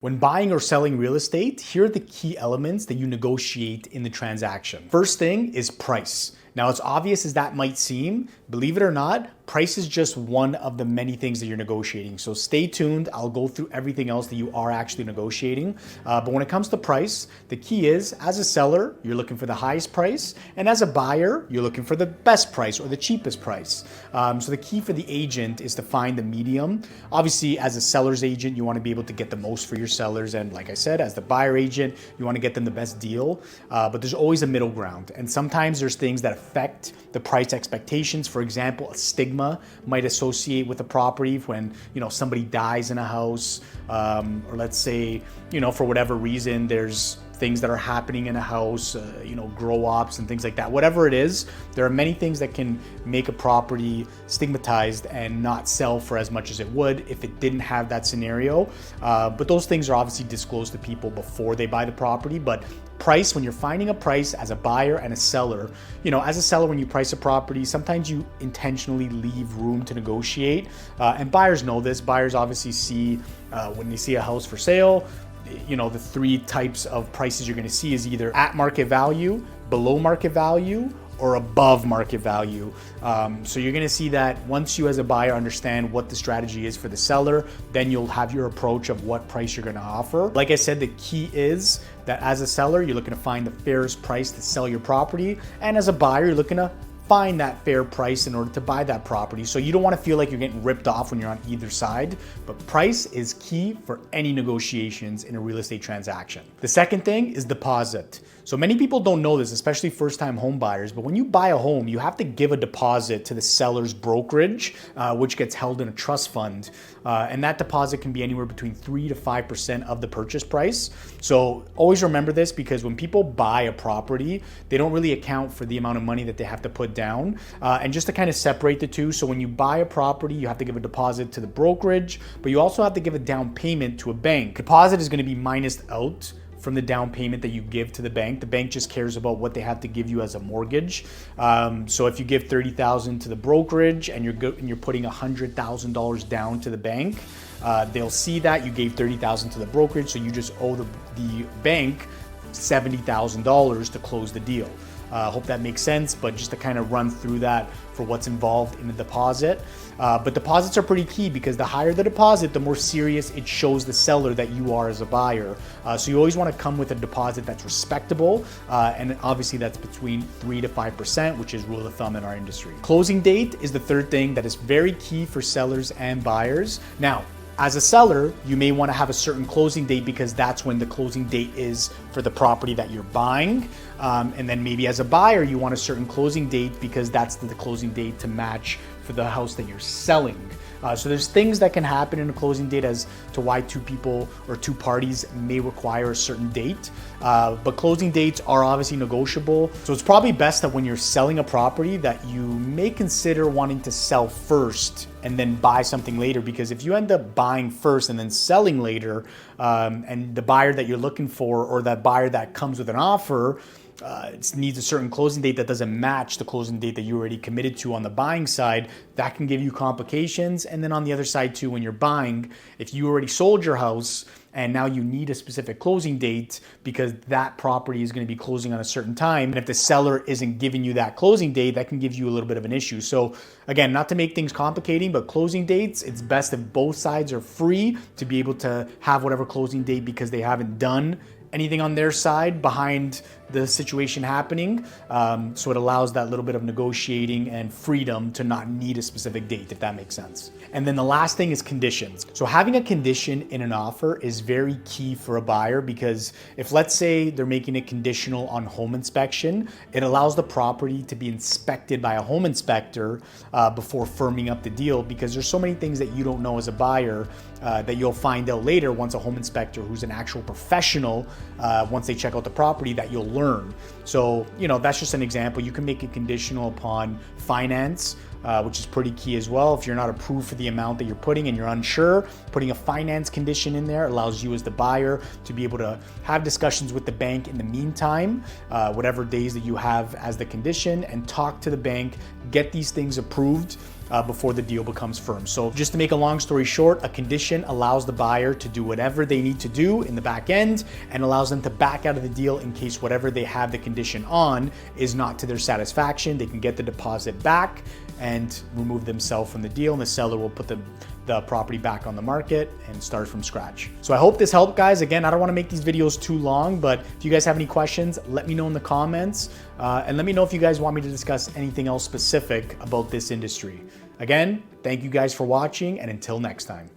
When buying or selling real estate, here are the key elements that you negotiate in the transaction. First thing is price. Now, as obvious as that might seem, believe it or not, price is just one of the many things that you're negotiating. So stay tuned. I'll go through everything else that you are actually negotiating. But when it comes to price, the key is, as a seller, you're looking for the highest price. And as a buyer, you're looking for the best price or the cheapest price. So the key for the agent is to find the medium. Obviously, as a seller's agent, you want to be able to get the most for your sellers. And like I said, as the buyer agent, you want to get them the best deal. But there's always a middle ground. And sometimes there's things that affect the price expectations. For example, a stigma might associate with a property when somebody dies in a house, or let's say for whatever reason there's things that are happening in a house, grow ops and things like that. Whatever it is, there are many things that can make a property stigmatized and not sell for as much as it would if it didn't have that scenario. But those things are obviously disclosed to people before they buy the property. But price, when you're finding a price as a buyer and a seller, as a seller, when you price a property, sometimes you intentionally leave room to negotiate. And buyers know this. Buyers obviously see when they see a house for sale, the three types of prices you're going to see is either at market value, below market value, or above market value. So you're going to see that once you as a buyer understand what the strategy is for the seller, then you'll have your approach of what price you're going to offer. Like I said, the key is that as a seller, you're looking to find the fairest price to sell your property. And as a buyer, you're looking to find that fair price in order to buy that property. So you don't want to feel like you're getting ripped off when you're on either side, but price is key for any negotiations in a real estate transaction. The second thing is deposit. So many people don't know this, especially first-time home buyers, but when you buy a home, you have to give a deposit to the seller's brokerage, which gets held in a trust fund. And that deposit can be anywhere between 3 to 5% of the purchase price. So always remember this, because when people buy a property, they don't really account for the amount of money that they have to put down. And just to kind of separate the two, so when you buy a property, you have to give a deposit to the brokerage, but you also have to give a down payment to a bank. Deposit is going to be minused out from the down payment that you give to the bank. The bank just cares about what they have to give you as a mortgage. So if you give $30,000 to the brokerage and you're putting $100,000 down to the bank, they'll see that you gave $30,000 to the brokerage, so you just owe the bank $70,000 to close the deal. Hope that makes sense, but just to kind of run through that for what's involved in the deposit. But deposits are pretty key, because the higher the deposit, the more serious it shows the seller that you are as a buyer. So you always want to come with a deposit that's respectable, and obviously that's between 3 to 5%, which is rule of thumb in our industry. Closing date is the third thing that is very key for sellers and buyers. Now, as a seller, you may want to have a certain closing date because that's when the closing date is for the property that you're buying. And then maybe as a buyer, you want a certain closing date because that's the closing date to match for the house that you're selling. So there's things that can happen in a closing date as to why two people or two parties may require a certain date. But closing dates are obviously negotiable. So it's probably best that when you're selling a property that you may consider wanting to sell first and then buy something later, because if you end up buying first and then selling later, and the buyer that you're looking for or that buyer that comes with an offer it needs a certain closing date that doesn't match the closing date that you already committed to on the buying side, that can give you complications. And then on the other side too, when you're buying, if you already sold your house and now you need a specific closing date because that property is going to be closing on a certain time, and if the seller isn't giving you that closing date, that can give you a little bit of an issue. So again, not to make things complicating, but closing dates, it's best if both sides are free to be able to have whatever closing date because they haven't done anything on their side behind the situation happening. So it allows that little bit of negotiating and freedom to not need a specific date, if that makes sense. And then the last thing is conditions. So having a condition in an offer is very key for a buyer, because if, let's say, they're making it conditional on home inspection, it allows the property to be inspected by a home inspector before firming up the deal, because there's so many things that you don't know as a buyer that you'll find out later once a home inspector who's an actual professional, once they check out the property, that you'll learn. So, that's just an example. You can make it conditional upon finance, which is pretty key as well. If you're not approved for the amount that you're putting and you're unsure, putting a finance condition in there allows you as the buyer to be able to have discussions with the bank in the meantime, whatever days that you have as the condition, and talk to the bank, get these things approved before the deal becomes firm. So just to make a long story short, a condition allows the buyer to do whatever they need to do in the back end and allows them to back out of the deal in case whatever they have the condition on is not to their satisfaction. They can get the deposit back and remove themselves from the deal, and the seller will put the property back on the market and start from scratch. So I hope this helped, guys. Again, I don't want to make these videos too long, but if you guys have any questions, let me know in the comments, and let me know if you guys want me to discuss anything else specific about this industry. Again, thank you guys for watching, and until next time.